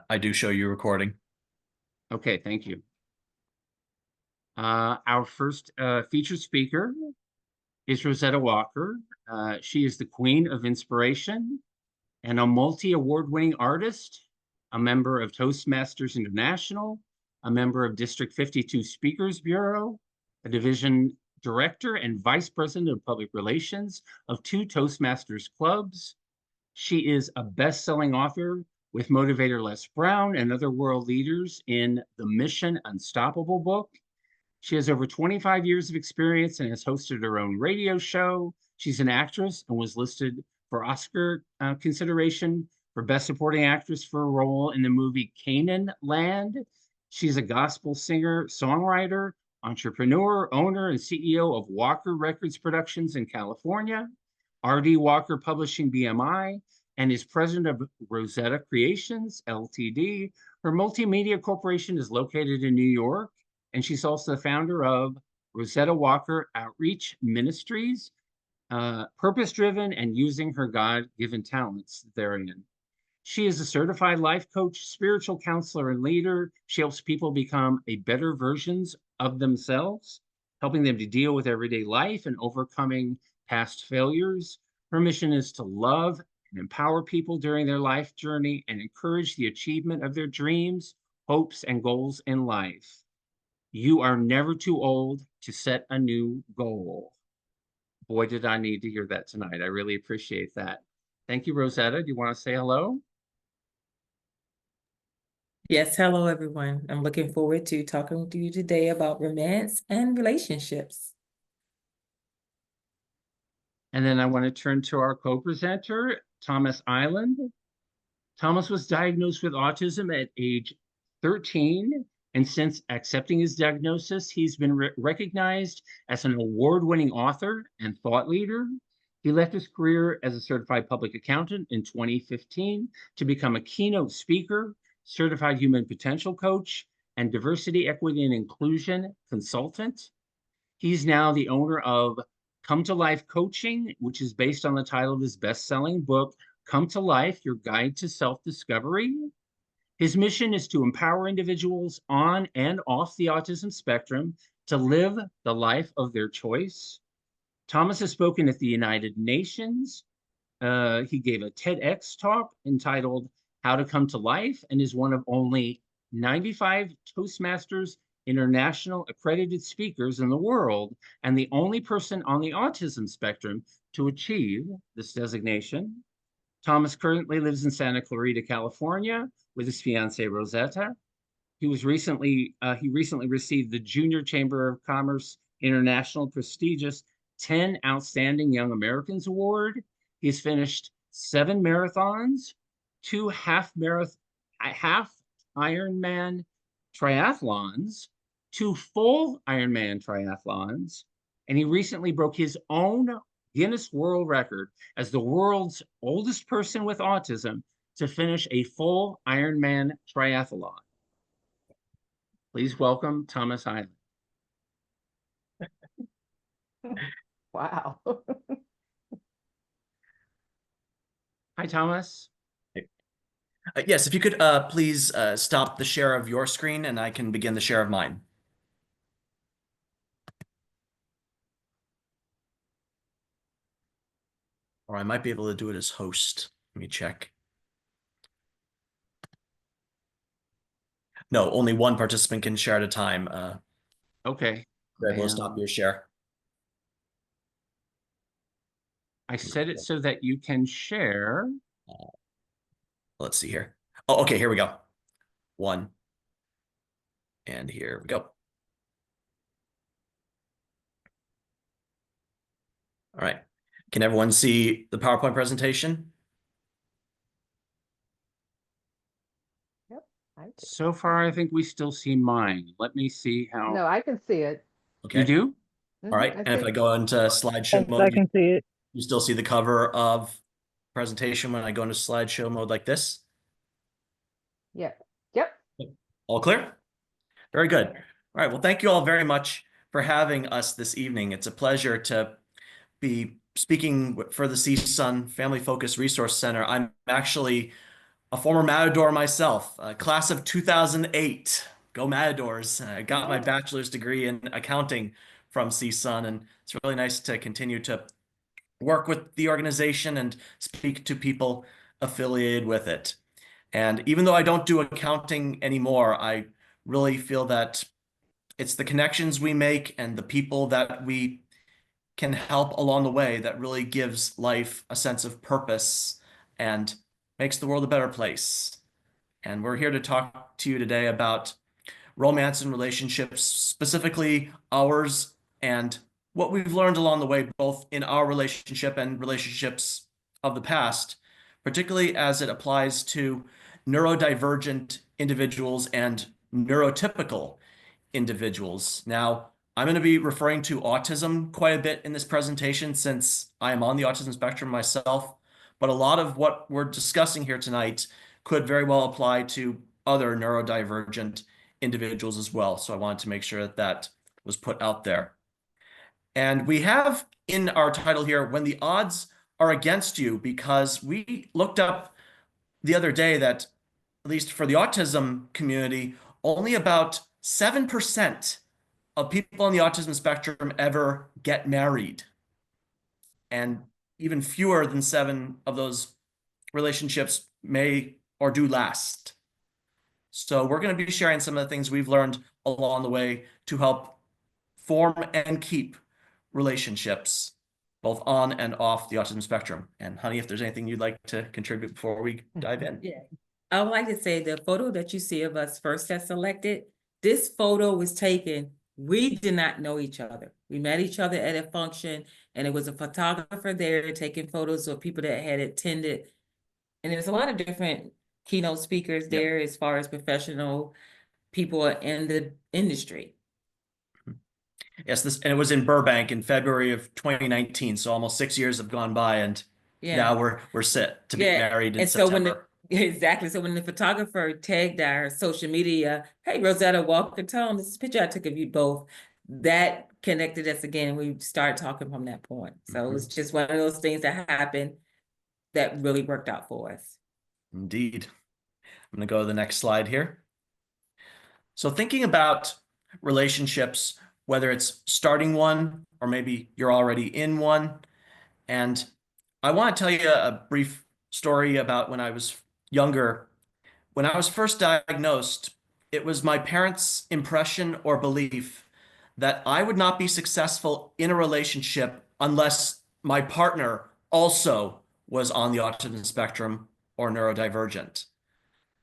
I do show you recording. Okay, thank you. Our first featured speaker is Rosetta Walker. She is the Queen of Inspiration and a multi-award-winning artist, a member of Toastmasters International, a member of District 52 Speakers Bureau, a division director and vice president of public relations of 2 Toastmasters clubs. She is a best-selling author with motivator Les Brown and other world leaders in the Mission Unstoppable book. She has over 25 years of experience and has hosted her own radio show. She's an actress and was listed for Oscar consideration for Best Supporting Actress for a role in the movie Canaan Land. She's a gospel singer, songwriter, entrepreneur, owner, and CEO of Walker Records Productions in California, R.D. Walker Publishing BMI, and is president of Rosetta Creations, Ltd. Her multimedia corporation is located in New York, and she's also the founder of Rosetta Walker Outreach Ministries, purpose-driven and using her God-given talents therein. She is a certified life coach, spiritual counselor, and leader. She helps people become a better versions of themselves, helping them to deal with everyday life and overcoming past failures. Her mission is to love and empower people during their life journey and encourage the achievement of their dreams, hopes, and goals in life. You are never too old to set a new goal. Boy, did I need to hear that tonight. I really appreciate that. Thank you, Rosetta. Do you want to say hello? Yes, hello everyone. I'm looking forward to talking with you today about romance and relationships. And then I want to turn to our co-presenter, Thomas Iland. Thomas was diagnosed with autism at age 13, and since accepting his diagnosis, he's been recognized as an award-winning author and thought leader. He left his career as a certified public accountant in 2015 to become a keynote speaker, certified human potential coach, and diversity, equity, and inclusion consultant. He's now the owner of Come to Life Coaching, which is based on the title of his best-selling book, Come to Life, Your Guide to Self-Discovery. His mission is to empower individuals on and off the autism spectrum to live the life of their choice. Thomas has spoken at the United Nations. He gave a TEDx talk entitled How to Come to Life and is one of only 95 Toastmasters International accredited speakers in the world and the only person on the autism spectrum to achieve this designation. Thomas currently lives in Santa Clarita, California, with his fiancée Rosetta. He recently received the Junior Chamber of Commerce International prestigious 10 Outstanding Young Americans Award. He's finished 7 marathons, 2 half Ironman triathlons, 2 full Ironman triathlons, and he recently broke his own Guinness World Record as the world's oldest person with autism to finish a full Ironman triathlon. Please welcome Thomas Iland. Wow. Hi, Thomas. Yes, if you could please stop the share of your screen and I can begin the share of mine. Or I might be able to do it as host. Let me check. No, only one participant can share at a time. Okay. Greg, will stop your share. I set it so that you can share. Let's see here. Oh, okay, here we go. 1. And here we go. All right. Can everyone see the PowerPoint presentation? Yep. So far, I think we still see mine. Let me see how. No, I can see it. Okay. You do? All right. And if I go into slideshow mode, I can see it. you still see the cover of presentation when I go into slideshow mode like this? Yeah. Yep. All clear? Very good. All right. Well, thank you all very much for having us this evening. It's a pleasure to be speaking for the CSUN Family Focus Resource Center. I'm actually a former Matador myself, class of 2008. Go Matadors. I got my bachelor's degree in accounting from CSUN, and it's really nice to continue to work with the organization and speak to people affiliated with it. And even though I don't do accounting anymore, I really feel that it's the connections we make and the people that we can help along the way that really gives life a sense of purpose and makes the world a better place. And we're here to talk to you today about romance and relationships, specifically ours, and what we've learned along the way, both in our relationship and relationships of the past, particularly as it applies to neurodivergent individuals and neurotypical individuals. Now, I'm going to be referring to autism quite a bit in this presentation since I am on the autism spectrum myself, but a lot of what we're discussing here tonight could very well apply to other neurodivergent individuals as well. So I wanted to make sure that that was put out there. And we have in our title here, when the odds are against you, because we looked up the other day that, at least for the autism community, only about 7% of people on the autism spectrum ever get married. And even fewer than 7 of those relationships may or do last. So we're going to be sharing some of the things we've learned along the way to help form and keep relationships, both on and off the autism spectrum. And honey, if there's anything you'd like to contribute before we dive in. Yeah. I would like to say the photo that you see of us first that selected, this photo was taken, we did not know each other. We met each other at a function, and it was a photographer there taking photos of people that had attended. And there's a lot of different keynote speakers there as far as professional people in the industry. Yes, and it was in Burbank in February of 2019. So almost 6 years have gone by, and now we're set to be married in and September. Exactly. So when the photographer tagged our social media, hey, Rosetta, Walker, Tom, this picture I took of you both, that connected us again. And we started talking from that point. So it was just one of those things that happened that really worked out for us. Indeed. I'm going to go to the next slide here. So thinking about relationships, whether it's starting one or maybe you're already in one. And I want to tell you a brief story about when I was younger. When I was first diagnosed, it was my parents' impression or belief that I would not be successful in a relationship unless my partner also was on the autism spectrum or neurodivergent.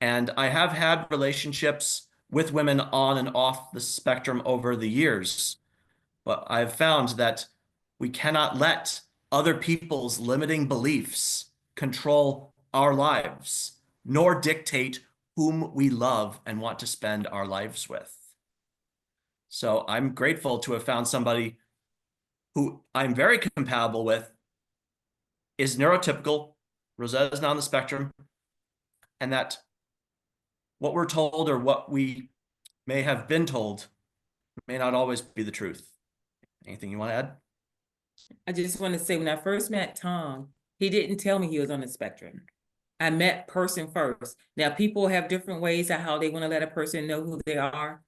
And I have had relationships with women on and off the spectrum over the years, but I've found that we cannot let other people's limiting beliefs control our lives, nor dictate whom we love and want to spend our lives with. So I'm grateful to have found somebody who I'm very compatible with, is neurotypical, Rosetta is not on the spectrum, and that what we're told or what we may have been told may not always be the truth. Anything you want to add? I just want to say, when I first met Tom, he didn't tell me he was on the spectrum. I met person first. Now, people have different ways of how they want to let a person know who they are.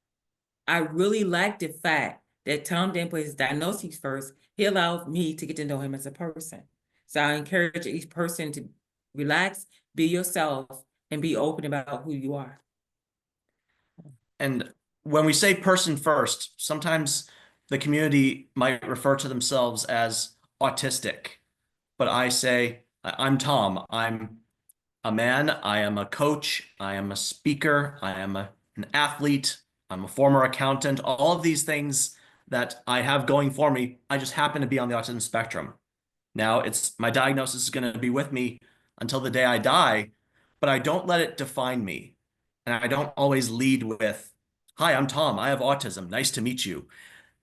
I really like the fact that Tom didn't put his diagnosis first. He allowed me to get to know him as a person. So I encourage each person to relax, be yourself, and be open about who you are. And when we say person first, sometimes the community might refer to themselves as autistic, but I say, I'm Tom. I'm a man. I am a coach. I am a speaker. I am an athlete. I'm a former accountant. All of these things that I have going for me, I just happen to be on the autism spectrum. Now, it's my diagnosis is going to be with me until the day I die, but I don't let it define me. And I don't always lead with, hi, I'm Tom. I have autism. Nice to meet you.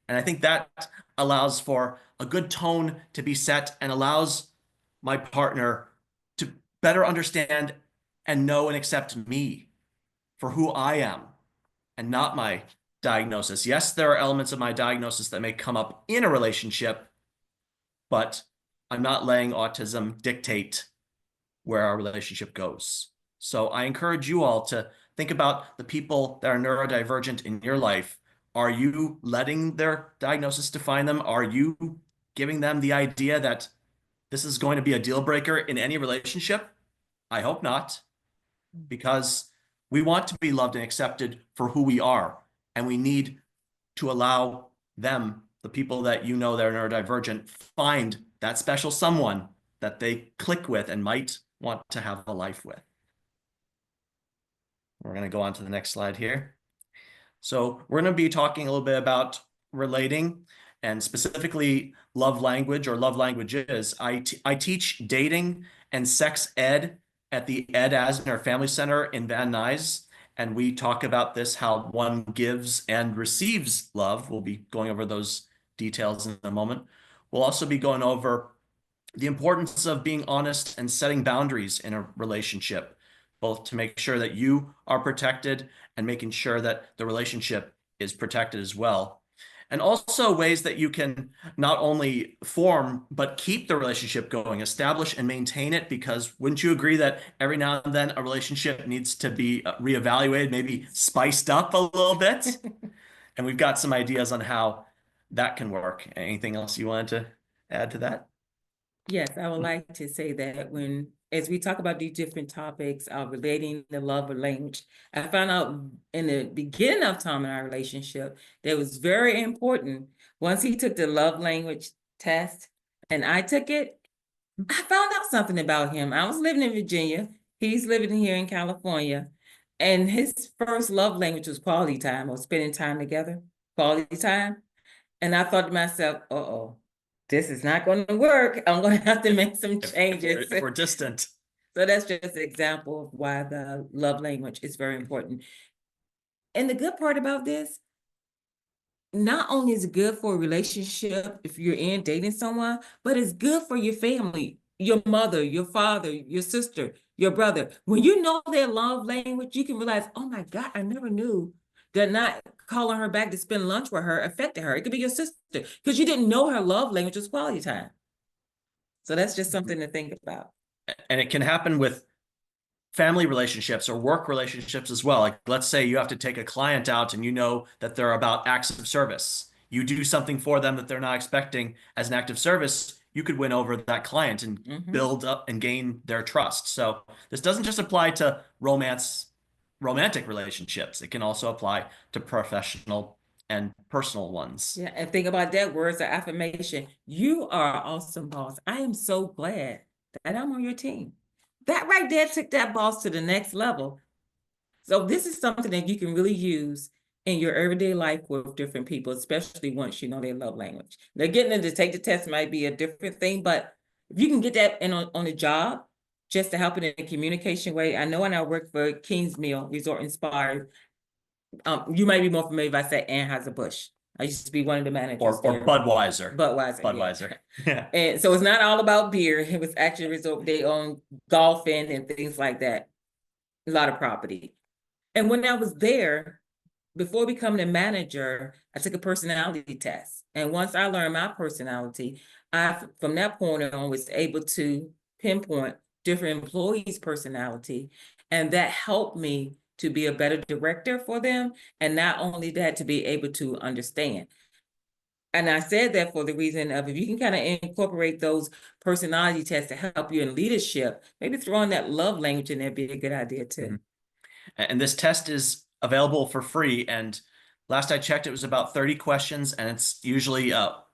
And I think that allows for a good tone to be set and allows my partner to better understand and know and accept me for who I am and not my diagnosis. Yes, there are elements of my diagnosis that may come up in a relationship, but I'm not letting autism dictate where our relationship goes. So I encourage you all to think about the people that are neurodivergent in your life. Are you letting their diagnosis define them? Are you giving them the idea that this is going to be a deal breaker in any relationship? I hope not, because we want to be loved and accepted for who we are, and we need to allow them, the people that you know that are neurodivergent, find that special someone that they click with and might want to have a life with. We're going to go on to the next slide here. So we're going to be talking a little bit about relating, and specifically love language or love languages. I teach dating and sex ed at the Ed Asner Family Center in Van Nuys. And we talk about this, how one gives and receives love. We'll be going over those details in a moment. We'll also be going over the importance of being honest and setting boundaries in a relationship, both to make sure that you are protected and making sure that the relationship is protected as well. And also ways that you can not only form, but keep the relationship going, establish and maintain it, because wouldn't you agree that every now and then a relationship needs to be reevaluated, maybe spiced up a little bit? And we've got some ideas on how that can work. Anything else you wanted to add to that? Yes, I would like to say that as we talk about these different topics of relating the love language, I found out in the beginning of Tom and our relationship that it was very important. Once he took the love language test and I took it, I found out something about him. I was living in Virginia. He's living here in California. And his first love language was quality time, or spending time together, quality time. And I thought to myself, uh-oh, this is not going to work. I'm going to have to make some changes. If we're distant. So that's just an example of why the love language is very important. And the good part about this, not only is it good for a relationship if you're in dating someone, but it's good for your family, your mother, your father, your sister, your brother. When you know their love language, you can realize, oh my God, I never knew that not calling her back to spend lunch with her affected her. It could be your sister, because you didn't know her love language was quality time. So that's just something to think about. And it can happen with family relationships or work relationships as well. Like, let's say you have to take a client out and you know that they're about acts of service. You do something for them that they're not expecting as an act of service. You could win over that client and build up and gain their trust. So this doesn't just apply to romantic relationships. It can also apply to professional and personal ones. Yeah, and think about that, words of affirmation. You are an awesome boss. I am so glad that I'm on your team. That right there took that boss to the next level. So this is something that you can really use in your everyday life with different people, especially once you know their love language. Now, getting them to take the test might be a different thing, but if you can get that in on the job, just to help in a communication way. I know when I work for Kingsmill Resort Inspired, you might be more familiar if I say Anheuser-Busch. I used to be one of the managers. Or Budweiser. Budweiser. Yeah. And so it's not all about beer. It was actually a resort. They own golfing and things like that. A lot of property. And when I was there, before becoming a manager, I took a personality test. And once I learned my personality, from that point on, was able to pinpoint different employees' personality. And that helped me to be a better director for them. And not only that, to be able to understand. And I said that for the reason of, if you can kind of incorporate those personality tests to help you in leadership, maybe throwing that love language in there would be a good idea too. And this test is available for free. And last I checked, it was about 30 questions, and it's usually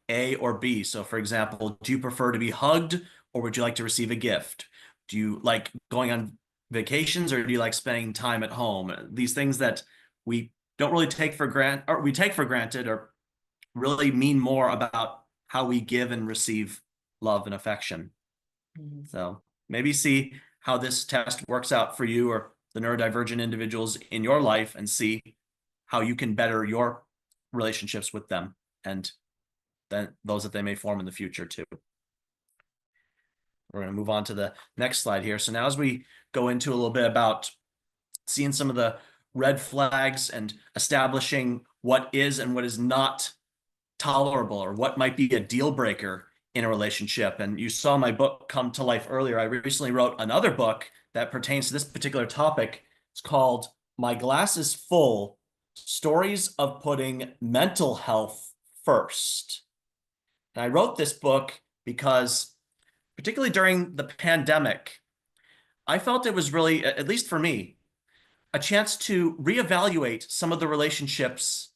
A or B. So for example, do you prefer to be hugged, or would you like to receive a gift? Do you like going on vacations, or do you like spending time at home? These things that we don't really take for granted, or we take for granted, or really mean more about how we give and receive love and affection. So maybe see how this test works out for you or the neurodivergent individuals in your life, and see how you can better your relationships with them and then those that they may form in the future too. We're going to move on to the next slide here. So now as we go into a little bit about seeing some of the red flags and establishing what is and what is not tolerable, or what might be a deal breaker in a relationship. And you saw my book come to life earlier. I recently wrote another book that pertains to this particular topic. It's called My Glass is Full, Stories of Putting Mental Health First. And I wrote this book because, particularly during the pandemic, I felt it was really, at least for me, a chance to reevaluate some of the relationships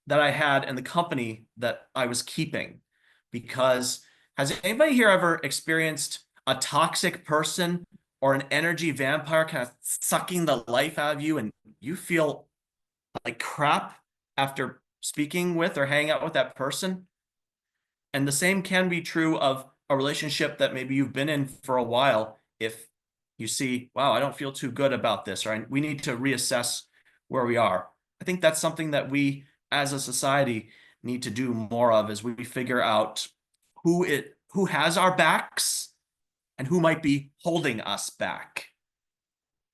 that I had and the company that I was keeping. Because has anybody here ever experienced a toxic person or an energy vampire kind of sucking the life out of you, and you feel like crap after speaking with or hanging out with that person? And the same can be true of a relationship that maybe you've been in for a while. If you see, wow, I don't feel too good about this, or we need to reassess where we are. I think that's something that we as a society need to do more of, as we figure out who has our backs and who might be holding us back.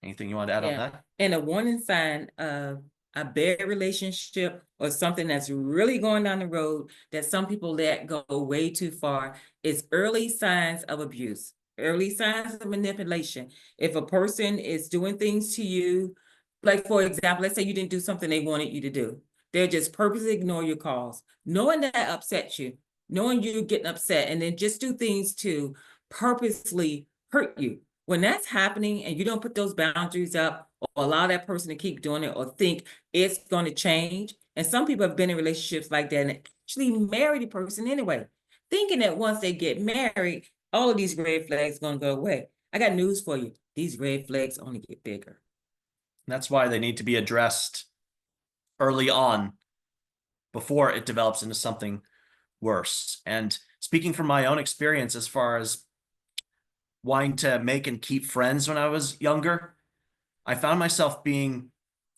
Anything you want to add on that? And a warning sign of a bad relationship or something that's really going down the road that some people let go way too far is early signs of abuse, early signs of manipulation. If a person is doing things to you, like for example, let's say you didn't do something they wanted you to do. They'll just purposely ignore your calls, knowing that upsets you, knowing you're getting upset, and then just do things to purposely hurt you. When that's happening and you don't put those boundaries up or allow that person to keep doing it or think it's going to change. And some people have been in relationships like that and actually marry the person anyway, thinking that once they get married, all of these red flags are going to go away. I got news for you. These red flags only get bigger. That's why they need to be addressed early on before it develops into something worse. And speaking from my own experience, as far as wanting to make and keep friends when I was younger, I found myself being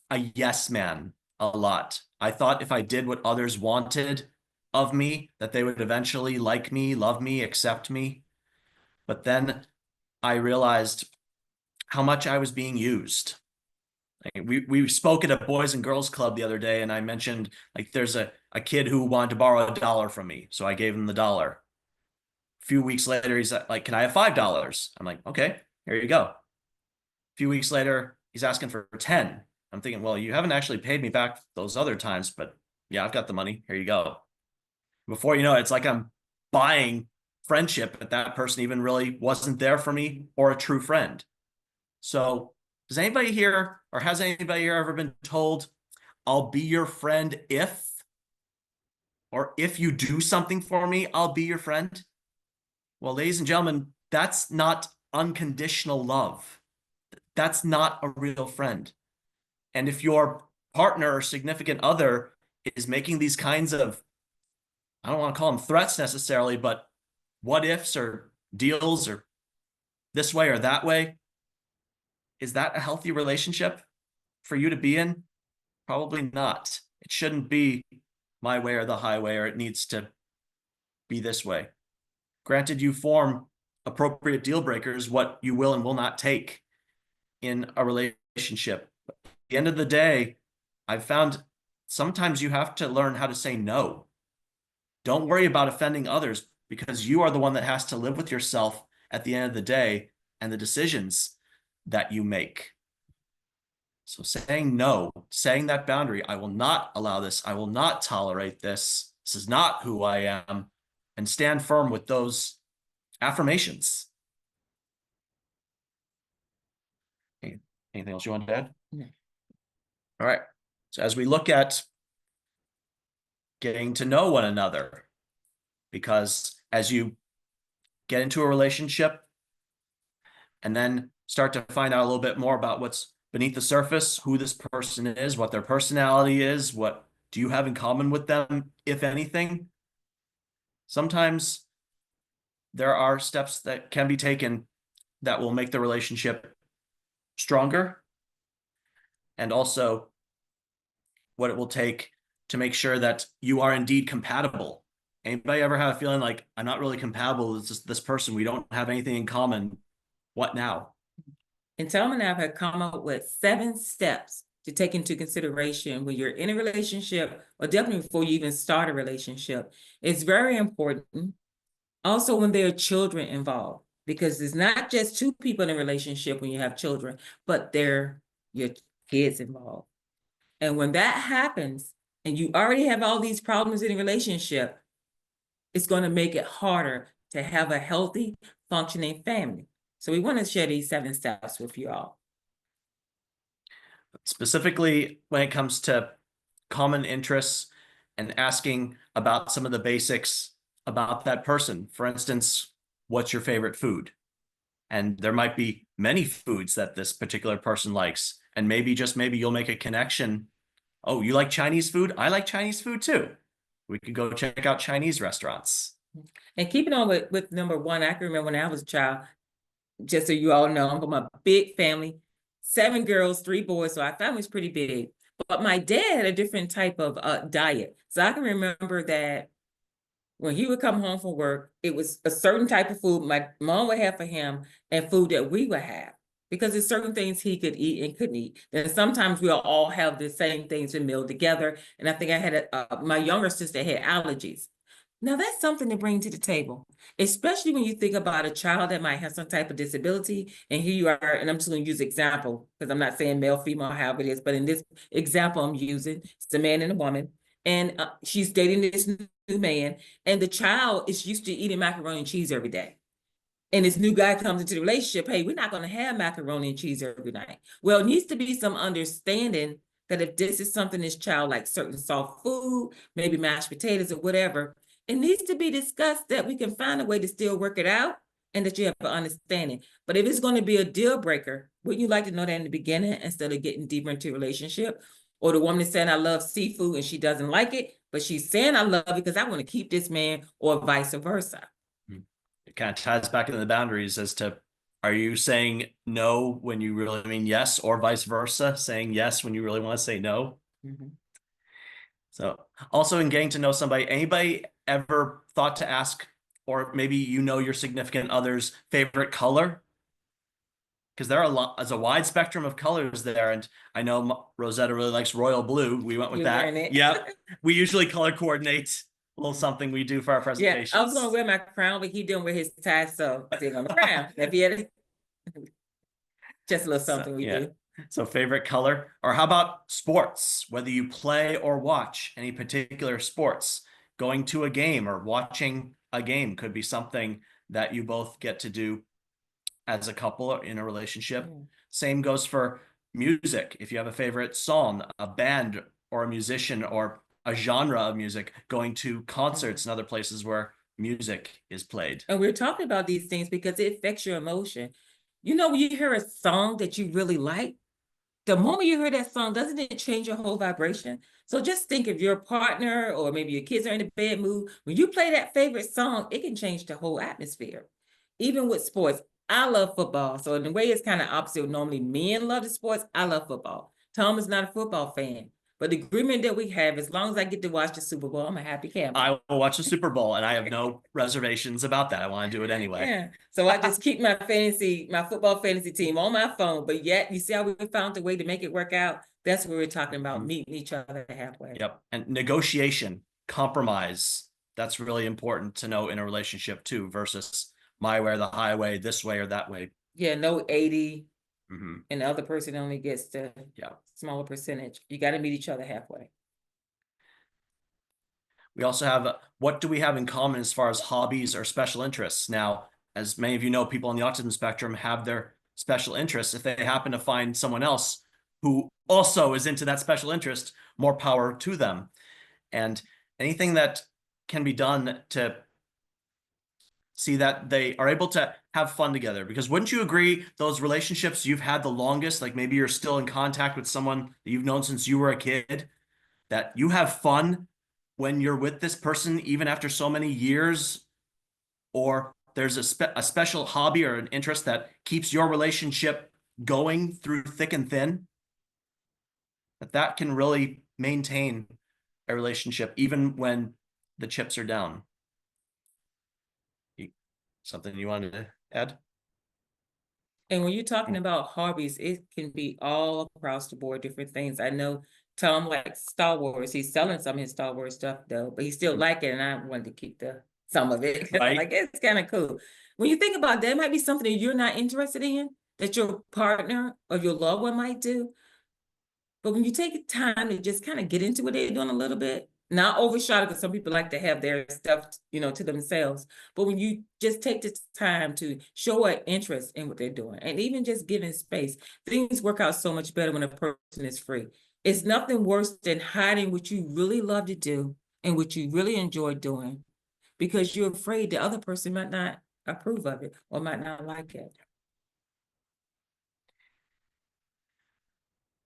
a yes man a lot. I thought if I did what others wanted of me, that they would eventually like me, love me, accept me. But then I realized how much I was being used. We spoke at a Boys and Girls Club the other day, and I mentioned, like, there's a kid who wanted to borrow $1 from me, so I gave him the $1. A few weeks later, he's like, can I have $5? I'm like, okay, here you go. A few weeks later, he's asking for 10. I'm thinking, well, you haven't actually paid me back those other times, but yeah, I've got the money. Here you go. Before you know it, it's like I'm buying friendship, but that person even really wasn't there for me or a true friend. So does anybody here, or has anybody here ever been told, I'll be your friend if, or if you do something for me, I'll be your friend? Well, ladies and gentlemen, that's not unconditional love. That's not a real friend. And if your partner or significant other is making these kinds of, I don't want to call them threats necessarily, but what ifs or deals or this way or that way, is that a healthy relationship for you to be in? Probably not. It shouldn't be my way or the highway, or it needs to be this way. Granted, you form appropriate deal breakers, what you will and will not take in a relationship. But at the end of the day, I've found sometimes you have to learn how to say no. Don't worry about offending others, because you are the one that has to live with yourself at the end of the day and the decisions that you make. So saying no, saying that boundary, I will not allow this, I will not tolerate this, this is not who I am, and stand firm with those affirmations. Anything else you want to add? No. All right. So as we look at getting to know one another, because as you get into a relationship and then start to find out a little bit more about what's beneath the surface, who this person is, what their personality is, what do you have in common with them, if anything, sometimes there are steps that can be taken that will make the relationship stronger, and also what it will take to make sure that you are indeed compatible. Anybody ever have a feeling like, I'm not really compatible with this person, we don't have anything in common, what now? And Tom and I have come up with 7 steps to take into consideration when you're in a relationship, or definitely before you even start a relationship. It's very important. Also, when there are children involved, Because it's not just two people in a relationship when you have children, but they're your kids involved. And when that happens, and you already have all these problems in a relationship, it's going to make it harder to have a healthy, functioning family. So we want to share these 7 steps with you all. Specifically, when it comes to common interests and asking about some of the basics about that person. For instance, what's your favorite food? And there might be many foods that this particular person likes. And maybe, just maybe, you'll make a connection. Oh, you like Chinese food? I like Chinese food too. We could go check out Chinese restaurants. And keeping on with number 1, I can remember when I was a child, just so you all know, I'm from a big family, 7 girls, 3 boys, so our family was pretty big. But my dad had a different type of diet. So I can remember that when he would come home from work, it was a certain type of food my mom would have for him and food that we would have. Because there's certain things he could eat and couldn't eat. And sometimes we'll all have the same things in meal together. And I think I had my younger sister had allergies. Now that's something to bring to the table, especially when you think about a child that might have some type of disability. And here you are, and I'm just going to use example because I'm not saying male, female, however it is, but in this example I'm using, it's a man and a woman, and she's dating this new man, and the child is used to eating macaroni and cheese every day. And this new guy comes into the relationship, hey, we're not going to have macaroni and cheese every night. Well, it needs to be some understanding that if this is something this child likes, certain soft food, maybe mashed potatoes or whatever, it needs to be discussed that we can find a way to still work it out and that you have an understanding. But if it's going to be a deal breaker, wouldn't you like to know that in the beginning instead of getting deeper into a relationship? Or the woman is saying, I love seafood and she doesn't like it, but she's saying, I love it because I want to keep this man, or vice versa. It kind of ties back into the boundaries as to, are you saying no when you really mean yes, or vice versa, saying yes when you really want to say no? Mm-hmm. So also in getting to know somebody, anybody ever thought to ask, or maybe your significant other's favorite color? Because there's a wide spectrum of colors there. And I know Rosetta really likes royal blue. We went with You're that. wearing it. Yep. We usually color coordinate, a little something we do for our Yeah, presentations. I was going to wear my crown, but he didn't wear his tie, so I didn't on the crown. If he had just a little something we do. So favorite color, or how about sports? Whether you play or watch any particular sports, going to a game or watching a game could be something that you both get to do as a couple in a relationship. Yeah. Same goes for music. If you have a favorite song, a band or a musician or a genre of music, going to concerts and other places where music is played. And we're talking about these things because it affects your emotion. You know, when you hear a song that you really like, the moment you hear that song, doesn't it change your whole vibration? So just think if your partner or maybe your kids are in a bad mood, when you play that favorite song, it can change the whole atmosphere. Even with sports, I love football. So in a way, it's kind of opposite. Normally men love the sports. I love football. Tom is not a football fan. But the agreement that we have, as long as I get to watch the Super Bowl, I'm a happy camper. I will watch the Super Bowl, and I have no reservations about that. I want to do it anyway. Yeah. So I just keep my football fantasy team on my phone. But yet, you see how we found a way to make it work out? That's what we're talking about, meeting each other halfway. Yep. And negotiation, compromise, that's really important to know in a relationship too, versus my way or the highway, this way or that way. Yeah, no 80. Mm-hmm. And the other person only gets the smaller percentage. You got to meet each other halfway. We also have, what do we have in common as far as hobbies or special interests? Now, as many of you know, people on the autism spectrum have their special interests. If they happen to find someone else who also is into that special interest, more power to them. And anything that can be done to see that they are able to have fun together. Because wouldn't you agree, those relationships you've had the longest, like maybe you're still in contact with someone that you've known since you were a kid, that you have fun when you're with this person, even after so many years? Or there's a special hobby or an interest that keeps your relationship going through thick and thin? That can really maintain a relationship even when the chips are down. Something you wanted to add? And when you're talking about hobbies, it can be all across the board, different things. I know Tom likes Star Wars. He's selling some of his Star Wars stuff though, but he still like it, and I wanted to keep the some of it. Right. Like, it's kind of cool. When you think about that, it might be something that you're not interested in, that your partner or your loved one might do. But when you take time to just kind of get into what they're doing a little bit, not overshadow, because some people like to have their stuff, to themselves. But when you just take the time to show an interest in what they're doing, and even just giving space, things work out so much better when a person is free. It's nothing worse than hiding what you really love to do and what you really enjoy doing, because you're afraid the other person might not approve of it or might not like it.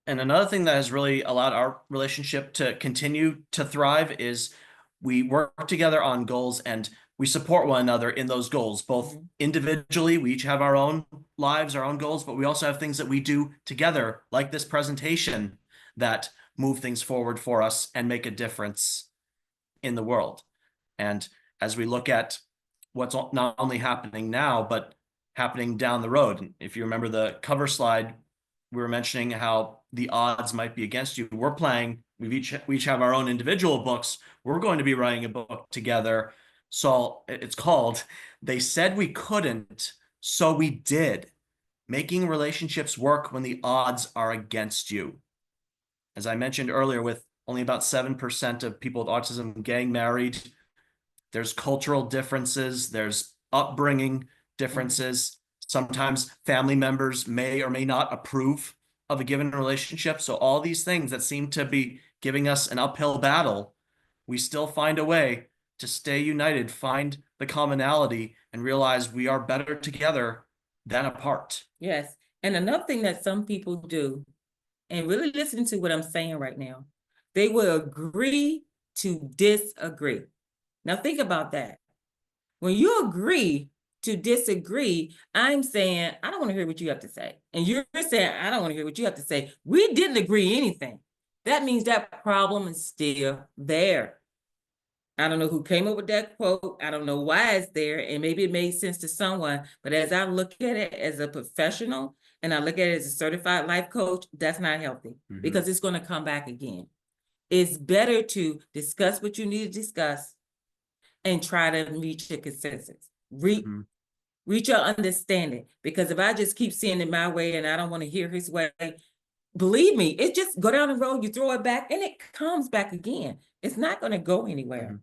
And another thing that has really allowed our relationship to continue to thrive is we work together on goals and we support one another in those goals, both individually. We each have our own lives, our own goals, but we also have things that we do together, like this presentation, that move things forward for us and make a difference in the world. And as we look at what's not only happening now, but happening down the road, if you remember the cover slide, we were mentioning how the odds might be against you. We each have our own individual books. We're going to be writing a book together. So it's called They Said We Couldn't, So We Did: Making Relationships Work When the Odds Are Against You. As I mentioned earlier, with only about 7% of people with autism getting married, there's cultural differences, there's upbringing differences. Sometimes family members may or may not approve of a given relationship. So all these things that seem to be giving us an uphill battle, we still find a way to stay united, find the commonality, and realize we are better together than apart. Yes. And another thing that some people do, and really listen to what I'm saying right now, they will agree to disagree. Now think about that. When you agree to disagree, I'm saying, I don't want to hear what you have to say. And you're saying, I don't want to hear what you have to say. We didn't agree anything. That means that problem is still there. I don't know who came up with that quote. I don't know why it's there. And maybe it made sense to someone. But as I look at it as a professional and I look at it as a certified life coach, that's not healthy because it's going to come back again. It's better to discuss what you need to discuss and try to reach a consensus. Reach your understanding. Because if I just keep seeing it my way and I don't want to hear his way, believe me, it just go down the road, you throw it back, and it comes back again. It's not going to go anywhere.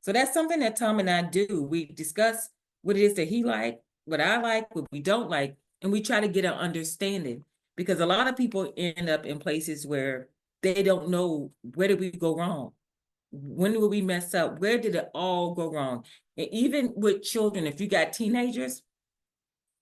So that's something that Tom and I do. We discuss what it is that he like, what I like, what we don't like, and we try to get an understanding. Because a lot of people end up in places where they don't know, where did we go wrong? When did we mess up? Where did it all go wrong? And even with children, if you got teenagers,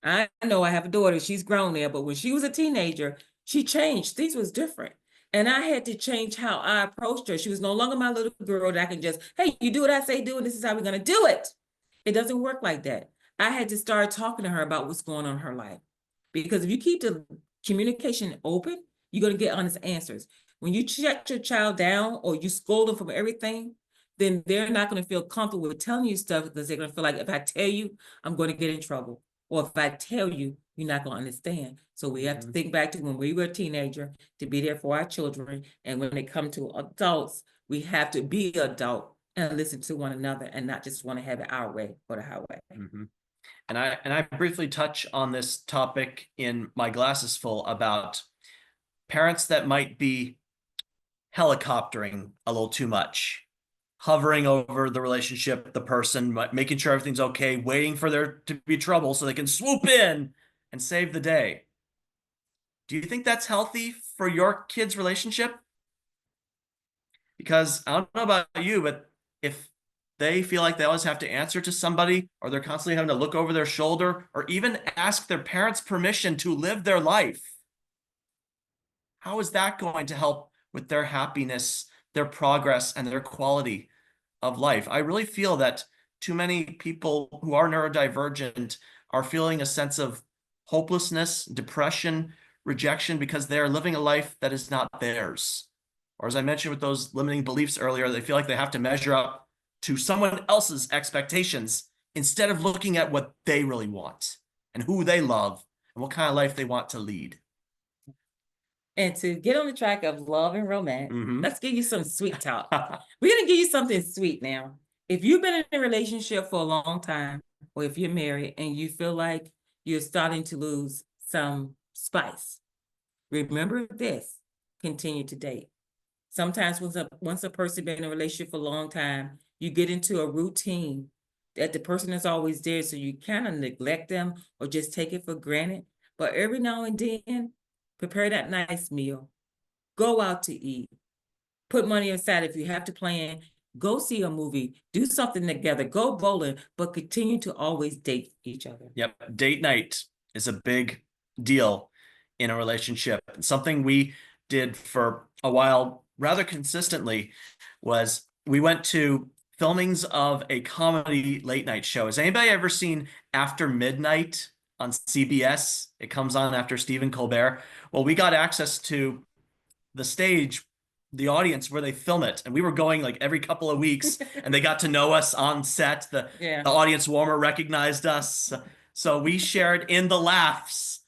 I know I have a daughter, she's grown there, but when she was a teenager, she changed. Things was different. And I had to change how I approached her. She was no longer my little girl that I can just, hey, you do what I say do, and this is how we're going to do it. It doesn't work like that. I had to start talking to her about what's going on in her life. Because if you keep the communication open, you're going to get honest answers. When you shut your child down or you scold them from everything, then they're not going to feel comfortable with telling you stuff because they're going to feel like, if I tell you, I'm going to get in trouble. Or if I tell you, you're not going to understand. So we have to think back to when we were a teenager to be there for our children. And when they come to adults, we have to be adult and listen to one another and not just want to have it our way or the highway. And I briefly touch on this topic in my glasses full about parents that might be helicoptering a little too much, hovering over the relationship, the person, making sure everything's okay, waiting for there to be trouble so they can swoop in and save the day. Do you think that's healthy for your kids' relationship? Because I don't know about you, but if they feel like they always have to answer to somebody, or they're constantly having to look over their shoulder, or even ask their parents' permission to live their life, how is that going to help with their happiness, their progress, and their quality of life? I really feel that too many people who are neurodivergent are feeling a sense of hopelessness, depression, rejection, because they're living a life that is not theirs. Or as I mentioned with those limiting beliefs earlier, they feel like they have to measure up to someone else's expectations instead of looking at what they really want and who they love and what kind of life they want to lead. And to get on the track of love and romance, let's give you some sweet talk. We're going to give you something sweet now. if you've been in a relationship for a long time, or if you're married and you feel like you're starting to lose some spice, remember this, continue to date. Sometimes once a person been in a relationship for a long time, you get into a routine that the person is always there, so you kind of neglect them or just take it for granted. But every now and then, prepare that nice meal, go out to eat, put money aside if you have to plan, go see a movie, do something together, go bowling, but continue to always date each other. Yep. Date night is a big deal in a relationship. And something we did for a while rather consistently was we went to filmings of a comedy late night show. Has anybody ever seen After Midnight on CBS? It comes on after Stephen Colbert. Well, we got access to the stage, the audience where they film it, and we were going like every couple of weeks, and they got to know us on set. The audience warmer recognized us, so we shared in the laughs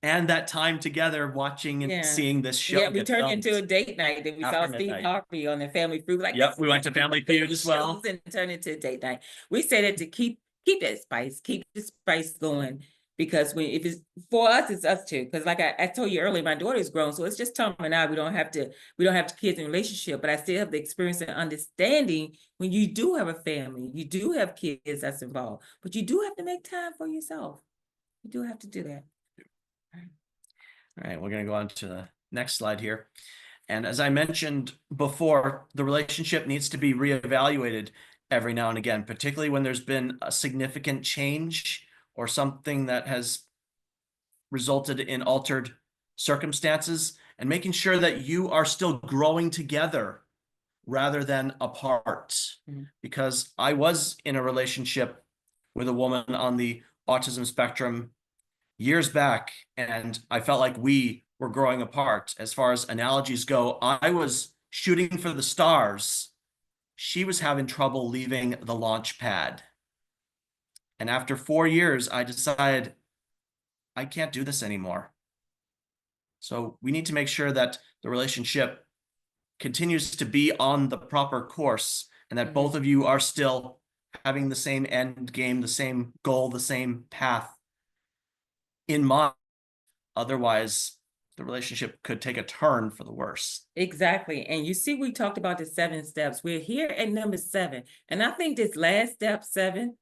and that time together watching and seeing this show. Yeah, we turned into a date night. Then we saw Steve Harvey on the Family Feud. Like, yep, we went to Family Feud as well, and turned into a date night. We said it to keep that spice, keep the spice going. Because if it's for us, it's us too. Because like I told you earlier, my daughter's grown, so it's just Tom and I. We don't have kids in a relationship, but I still have the experience and understanding when you do have a family, you do have kids that's involved, but you do have to make time for yourself. You do have to do that. All right, we're going to go on to the next slide here. And as I mentioned before, the relationship needs to be reevaluated every now and again, particularly when there's been a significant change or something that has resulted in altered circumstances, and making sure that you are still growing together rather than apart. Mm-hmm. Because I was in a relationship with a woman on the autism spectrum years back, and I felt like we were growing apart. As far as analogies go, I was shooting for the stars. She was having trouble leaving the launch pad. And after 4 years, I decided I can't do this anymore. So we need to make sure that the relationship continues to be on the proper course, and that both of you are still having the same end game, the same goal, the same path in mind. Otherwise, the relationship could take a turn for the worse. Exactly. And you see, we talked about the 7 steps. We're here at number 7. And I think this last step, 7,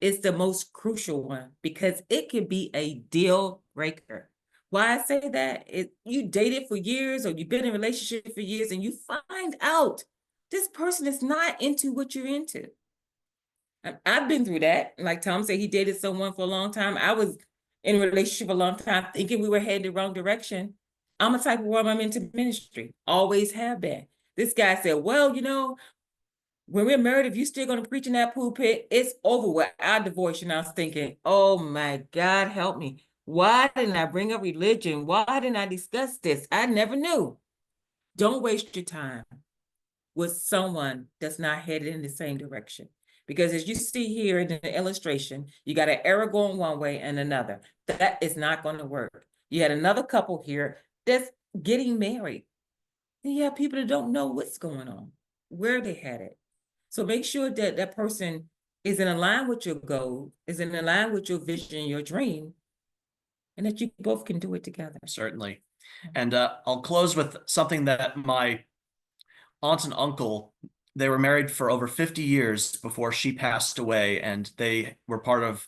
is the most crucial one, because it could be a deal breaker. Why I say that is you dated for years, or you've been in a relationship for years, and you find out this person is not into what you're into. I've been through that. Like Tom said, he dated someone for a long time. I was in a relationship a long time thinking we were headed the wrong direction. I'm a type of woman, I'm into ministry, always have been. This guy said, well, you know, when we're married, if you're still going to preach in that pulpit, it's over with our divorce. And I was thinking, oh my God, help me. Why didn't I bring up religion? Why didn't I discuss this? I never knew. Don't waste your time with someone that's not headed in the same direction. Because as you see here in the illustration, you got an arrow going one way and another. That is not going to work. You had another couple here that's getting married. And you have people that don't know what's going on, where they had it. So make sure that that person is in line with your goal, is in line with your vision, your dream, and that you both can do it together. Certainly. And I'll close with something that my aunt and uncle, they were married for over 50 years before she passed away, and they were part of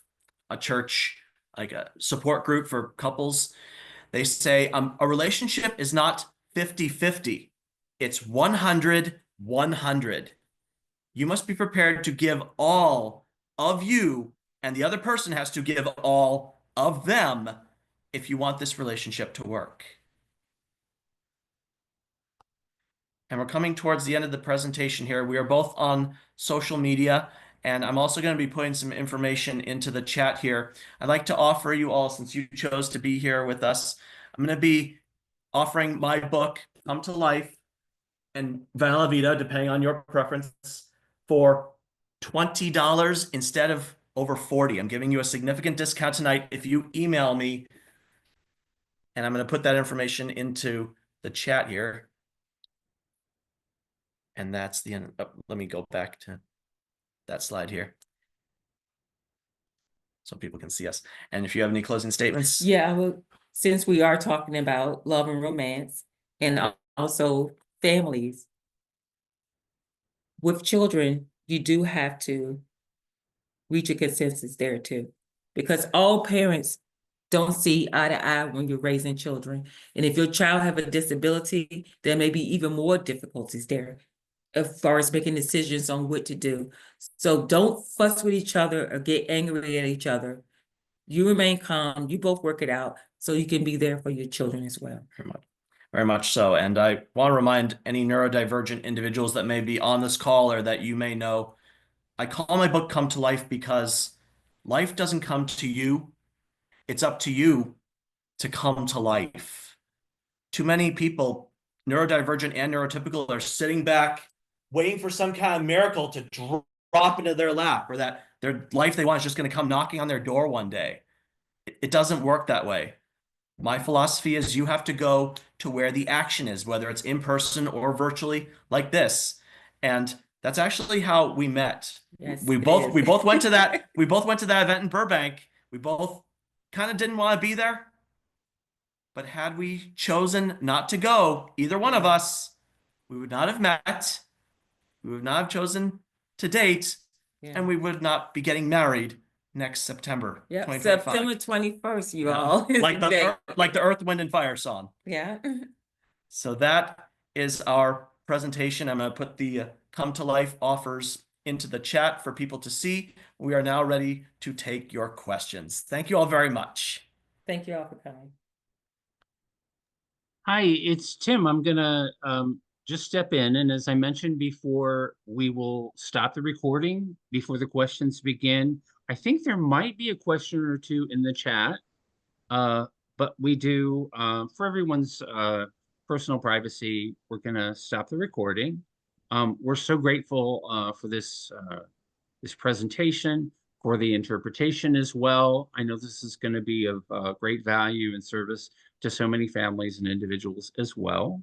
a church, like a support group for couples. They say a relationship is not 50-50. It's 100-100. You must be prepared to give all of you, and the other person has to give all of them if you want this relationship to work. And we're coming towards the end of the presentation here. We are both on social media, and I'm also going to be putting some information into the chat here. I'd like to offer you all, since you chose to be here with us, I'm going to be offering my book, Come to Life, and Vanilla Vita, depending on your preference, for $20 instead of over $40. I'm giving you a significant discount tonight if you email me, and I'm going to put that information into the chat here. And that's the end. Oh, let me go back to that slide here so people can see us. And if you have any closing statements. Yeah, well, since we are talking about love and romance and also families, with children, you do have to reach a consensus there too. Because all parents don't see eye to eye when you're raising children. And if your child have a disability, there may be even more difficulties there as far as making decisions on what to do. So don't fuss with each other or get angry at each other. You remain calm, you both work it out so you can be there for your children as well. Very much so. And I want to remind any neurodivergent individuals that may be on this call or that you may know, I call my book Come to Life because life doesn't come to you. It's up to you to come to life. Too many people, neurodivergent and neurotypical, are sitting back waiting for some kind of miracle to drop into their lap, or that their life they want is just going to come knocking on their door one day. It doesn't work that way. My philosophy is you have to go to where the action is, whether it's in person or virtually like this. And that's actually how we met. Yes, we it both is. went to that we both went to that event in Burbank. We both kind of didn't want to be there. But had we chosen not to go, either one of us, we would not have met. We would not have chosen to date, Yeah. and we would not be getting married next September. Yep, 2025. September 21st, you Yeah. all. like the Earth, Wind, and Fire song. Yeah. So that is our presentation. I'm going to put the Come to Life offers into the chat for people to see. We are now ready to take your questions. Thank you all very much. Thank you all for coming. Hi, it's Tim. I'm gonna just step in, and as I mentioned before, we will stop the recording before the questions begin. I think there might be a question or two in the chat, but we do, for everyone's personal privacy, we're gonna stop the recording. We're so grateful for this presentation, for the interpretation as well. I know this is going to be of great value and service to so many families and individuals as well.